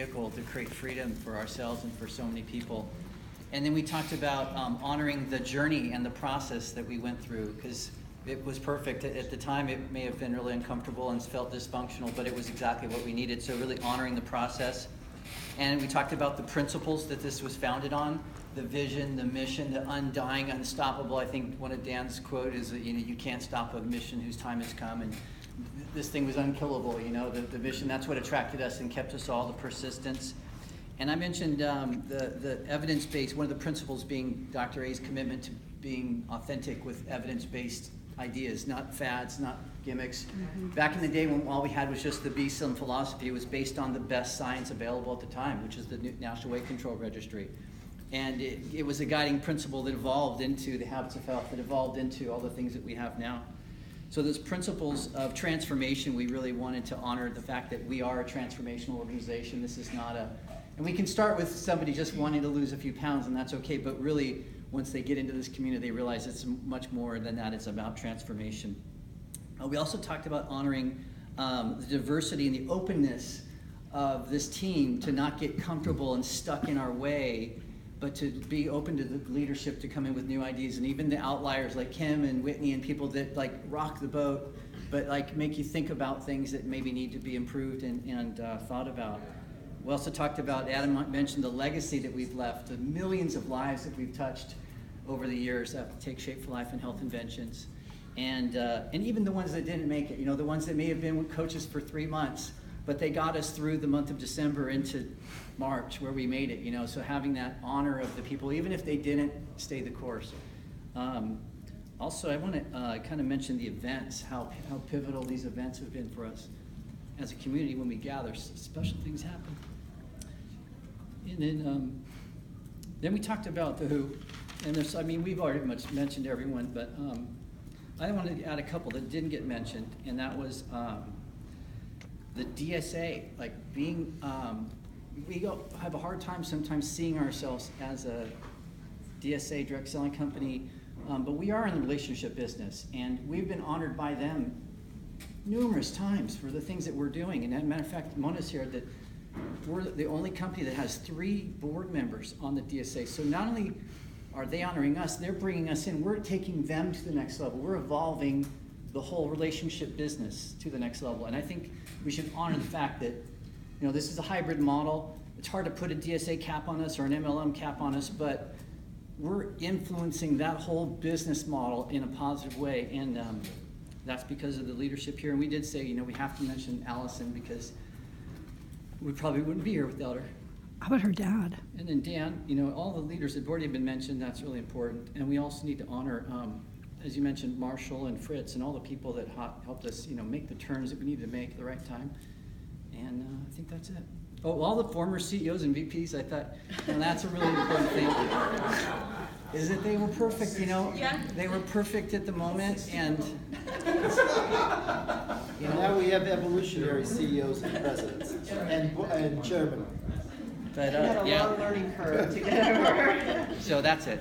vehicle to create freedom for ourselves and for so many people. And then we talked about honoring the journey and the process that we went through, because it was perfect. At the time, it may have been really uncomfortable and felt dysfunctional, but it was exactly what we needed. So really honoring the process. And we talked about the principles that this was founded on, the vision, the mission, the undying, unstoppable. I think one of Dan's quote is that, you can't stop a mission whose time has come. And this thing was unkillable, the vision. That's what attracted us and kept us all, the persistence. And I mentioned the evidence-based, one of the principles being Dr. A's commitment to being authentic with evidence-based ideas, not fads, not gimmicks. Back in the day when all we had was just the BSIM philosophy, it was based on the best science available at the time, which is the National Weight Control Registry. And it was a guiding principle that evolved into the habits of health, that evolved into all the things that we have now. So those principles of transformation, we really wanted to honor the fact that we are a transformational organization. This is not and we can start with somebody just wanting to lose a few pounds, and that's okay, but really, once they get into this community, they realize it's much more than that. It's about transformation. We also talked about honoring the diversity and the openness of this team to not get comfortable and stuck in our way, but to be open to the leadership to come in with new ideas, and even the outliers like Kim and Whitney and people that rock the boat, but make you think about things that maybe need to be improved and thought about. We also talked about, Adam mentioned the legacy that we've left, the millions of lives that we've touched over the years that take shape for life and health inventions. And even the ones that didn't make it, the ones that may have been with coaches for 3 months, but they got us through the month of December into March where we made it, so having that honor of the people, even if they didn't stay the course. Also, I want to kind of mention the events, how pivotal these events have been for us as a community. When we gather, special things happen. And then we talked about the who, and we've already mentioned everyone, but I wanted to add a couple that didn't get mentioned, and that was the DSA, being, we have a hard time sometimes seeing ourselves as a DSA, direct selling company, but we are in the relationship business, and we've been honored by them numerous times for the things that we're doing. And as a matter of fact, Mona's here, that we're the only company that has 3 board members on the DSA. So not only are they honoring us, they're bringing us in, we're taking them to the next level. We're evolving the whole relationship business to the next level. And I think we should honor the fact that, this is a hybrid model. It's hard to put a DSA cap on us or an MLM cap on us, but we're influencing that whole business model in a positive way. And that's because of the leadership here. And we did say, we have to mention Allison, because we probably wouldn't be here without her. How about her dad? And then Dan, all the leaders that have already been mentioned, that's really important. And we also need to honor, as you mentioned, Marshall and Fritz and all the people that helped us, make the turns that we needed to make at the right time. And I think that's it. Oh, all the former CEOs and VPs, I thought, that's a really important thing. Is that they were perfect, Yeah. They were perfect at the moment, and now we have evolutionary CEOs and presidents and chairmen. But We had a long learning curve to get over. So that's it.